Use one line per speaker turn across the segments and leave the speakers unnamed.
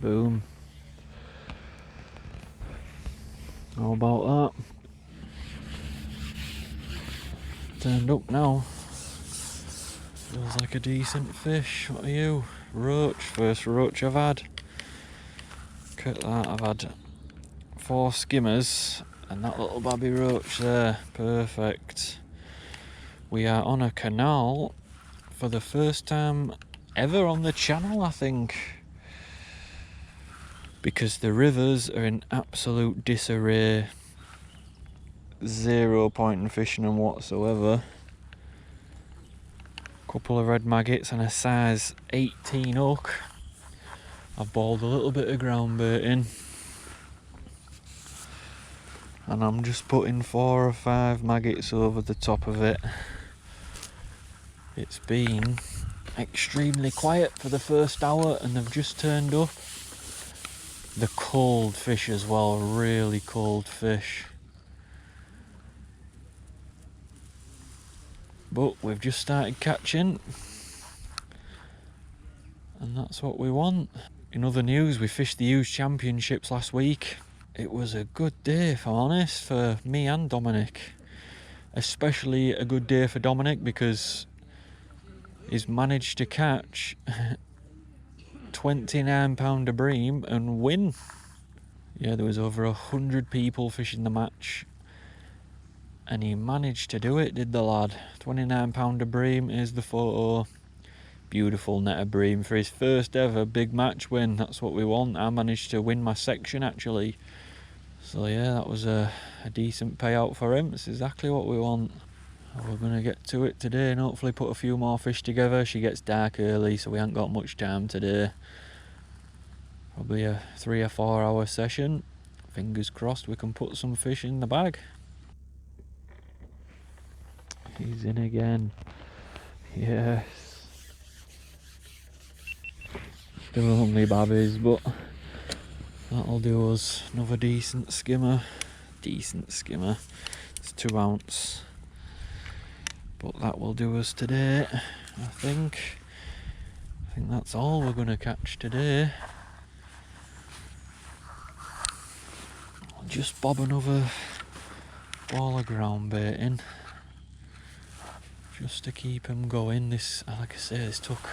Boom. How about that? Turned up now. Feels like a decent fish. What are you? Roach. First roach I've had. Look at that. I've had 4 skimmers and that little baby roach there. Perfect. We are on a canal for the first time ever on the channel, I think. Because the rivers are in absolute disarray. 0 point in fishing them whatsoever. Couple of red maggots and a size 18 hook. I've balled a little bit of ground bait in. And I'm just putting 4 or 5 maggots over the top of it. It's been extremely quiet for the first hour and they've just turned up. The cold fish as well, really cold fish. But we've just started catching, and that's what we want. In other news, we fished the Hughes Championships last week. It was a good day, if I'm honest, for me and Dominic. Especially a good day for Dominic because he's managed to catch £29 a bream and win. Yeah, there was over 100 people fishing the match. And he managed to do it, did the lad. £29 a bream, here's the photo. Beautiful net of bream for his first ever big match win. That's what we want. I managed to win my section actually. So yeah, that was a decent payout for him. It's exactly what we want. We're going to get to it today and hopefully put a few more fish together. She gets dark early, so we haven't got much time today. Probably a 3 or 4 hour session. Fingers crossed we can put some fish in the bag. He's in again. Yes. Still only babbies, but that'll do us. Another decent skimmer. Decent skimmer. It's 2 ounce. But that will do us today, I think. I think that's all we're going to catch today. I'll just bob another ball of ground bait in. Just to keep him going. This, like I say, this took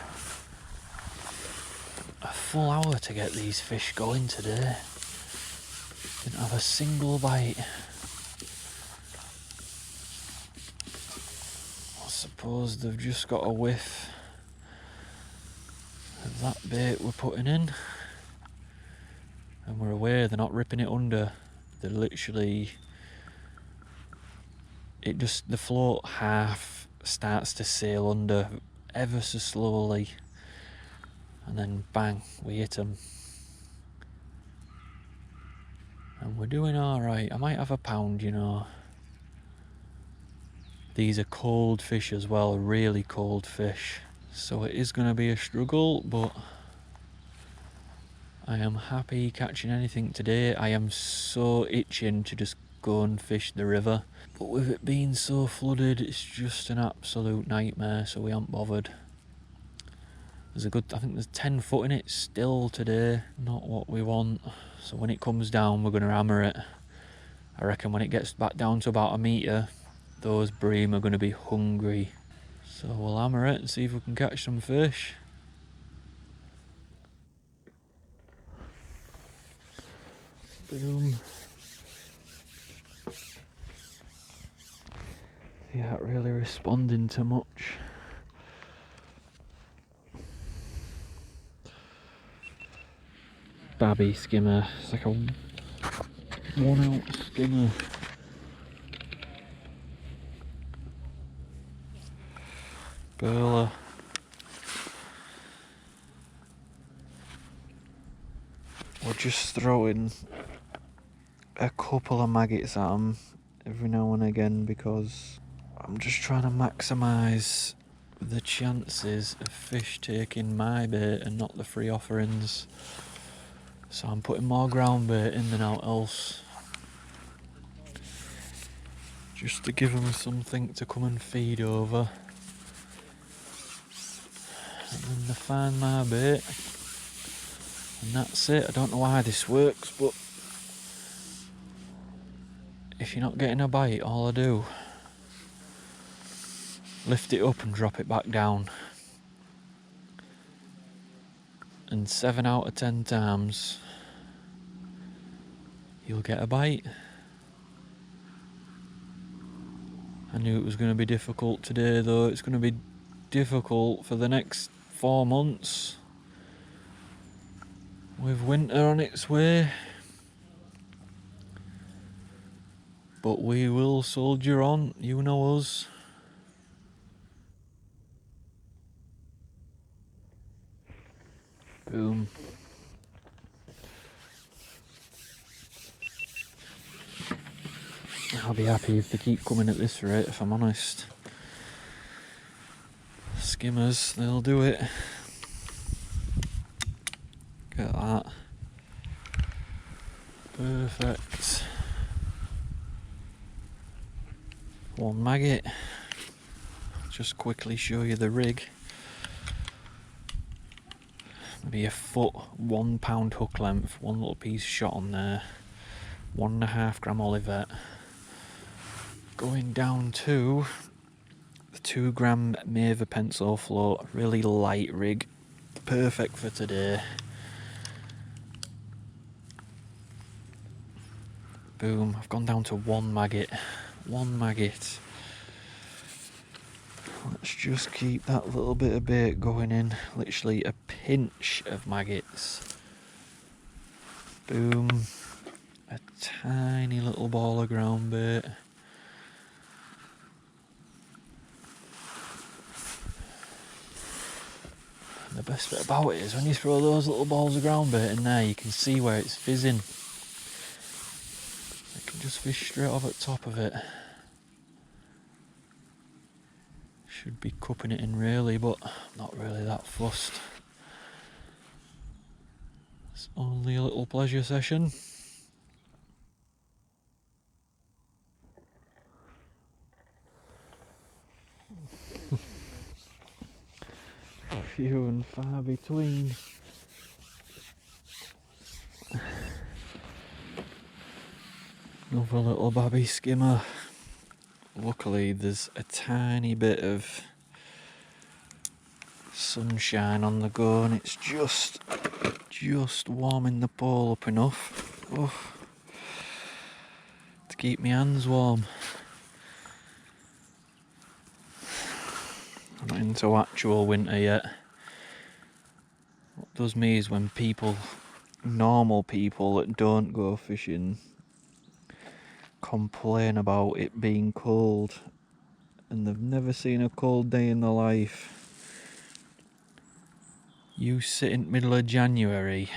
a full hour to get these fish going today. Didn't have a single bite. I suppose they've just got a whiff of that bait we're putting in. And we're aware they're not ripping it under. They're literally... the float half starts to sail under ever so slowly and then bang, we hit them and we're doing alright. I might have a pound, you know. These are cold fish as well, really cold fish, so it is going to be a struggle, but I am happy catching anything today. I am so itching to just go and fish the river, but with it being so flooded it's just an absolute nightmare, so we aren't bothered. There's I think there's 10 foot in it still today, not what we want, so when it comes down we're going to hammer it. I reckon when it gets back down to about 1 metre those bream are going to be hungry, so we'll hammer it and see if we can catch some fish. Boom. He ain't really responding to much. Babby skimmer. It's like a 1 ounce skimmer. Burler. We're just throwing a couple of maggots at them every now and again because I'm just trying to maximise the chances of fish taking my bait and not the free offerings. So I'm putting more ground bait in than out else. Just to give them something to come and feed over. And then they find my bait. And that's it. I don't know why this works, but if you're not getting a bite, all I do, lift it up and drop it back down. And 7 out of 10 times, you'll get a bite. I knew it was going to be difficult today, though. It's going to be difficult for the next 4 months. With winter on its way. But we will soldier on, you know us. Boom. I'll be happy if they keep coming at this rate, if I'm honest. Skimmers, they'll do it. Get that. Perfect. One maggot. Just quickly show you the rig. Maybe a foot, 1 pound hook length, one little piece shot on there. 1.5 gram olivet. Going down to the 2 gram Maver pencil float, really light rig, perfect for today. Boom, I've gone down to 1 maggot. 1 maggot. Let's just keep that little bit of bait going in. Literally a pinch of maggots. Boom. A tiny little ball of ground bait. And the best bit about it is when you throw those little balls of ground bait in there, you can see where it's fizzing. You can just fish straight off at top of it. Should be cupping it in really, but I'm not really that fussed. It's only a little pleasure session. Few and far between. Another little babby skimmer. Luckily there's a tiny bit of sunshine on the go and it's just warming the pole up enough to keep my hands warm. I'm not into actual winter yet. What does me is when normal people that don't go fishing complain about it being cold and they've never seen a cold day in their life. You sit in the middle of January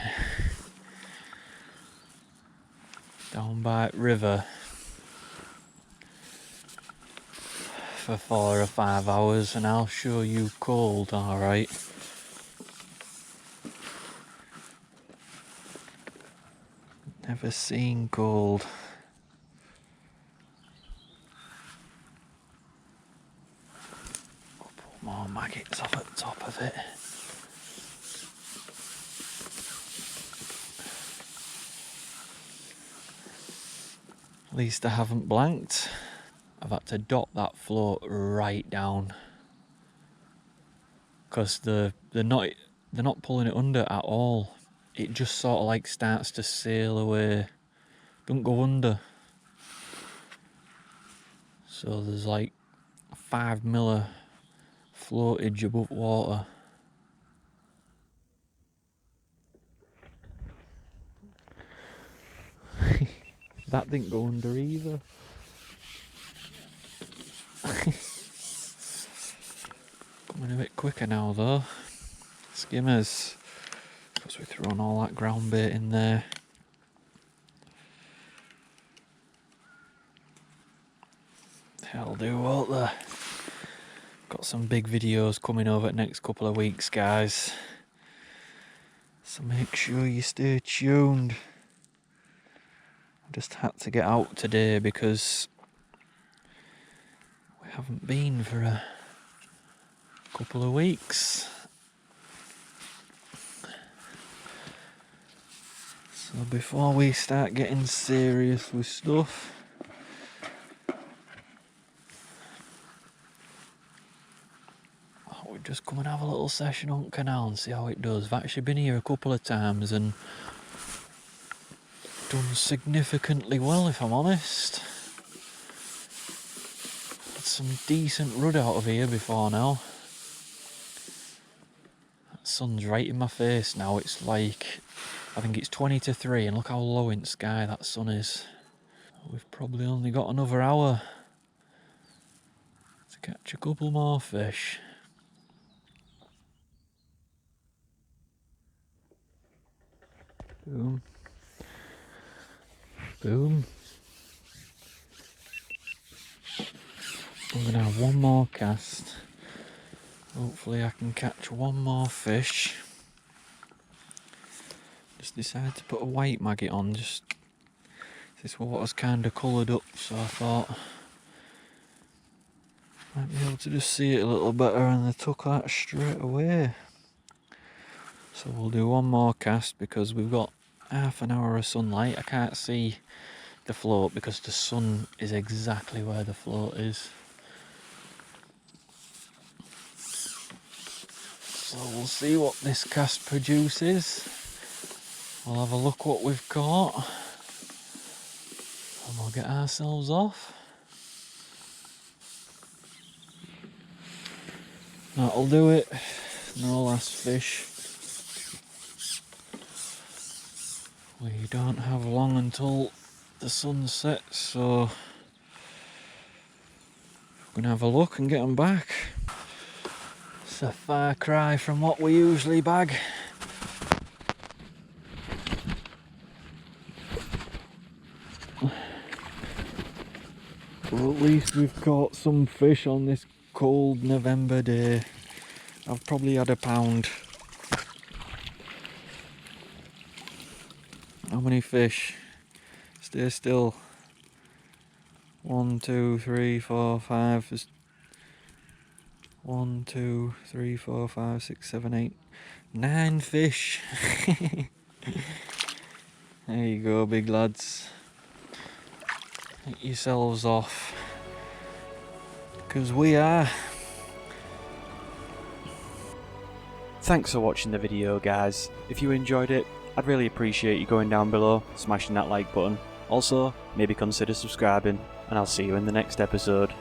down by the river for 4 or 5 hours and I'll show you cold, alright. Never seen cold. Couple more maggots off at the top of it. At least I haven't blanked. I've had to dot that float right down because they're not pulling it under at all. It just sort of like starts to sail away, don't go under. So there's like 5 mil floatage above water. That didn't go under either. Coming a bit quicker now though. Skimmers, because we've thrown all that ground bait in there. That'll do, won't they? Got some big videos coming over the next couple of weeks, guys. So make sure you stay tuned. I just had to get out today because we haven't been for a couple of weeks. So before we start getting serious with stuff, we'll just come and have a little session on Canal and see how it does. I've actually been here a couple of times and done significantly well, if I'm honest. Had some decent rud out of here before now. That sun's right in my face now. It's like, I think it's 20 to 3 and look how low in the sky that sun is. We've probably only got another hour to catch a couple more fish. Boom. Boom. I'm going to have one more cast. Hopefully I can catch one more fish. Just decided to put a white maggot on. Just this water's kind of coloured up, so I thought might be able to just see it a little better, and they took that straight away. So we'll do one more cast because we've got half an hour of sunlight. I can't see the float because the sun is exactly where the float is. So we'll see what this cast produces. We'll have a look what we've caught and we'll get ourselves off. That'll do it. No last fish. We don't have long until the sun sets, so we're gonna have a look and get them back. It's a far cry from what we usually bag. Well, at least we've caught some fish on this cold November day. I've probably had a pound. How many fish? Stay still. 1, 2, 3, 4, 5. There's 1, 2, 3, 4, 5, 6, 7, 8, 9 fish. There you go, big lads. Get yourselves off, because we are. Thanks for watching the video, guys. If you enjoyed it, I'd really appreciate you going down below, smashing that like button. Also, maybe consider subscribing, and I'll see you in the next episode.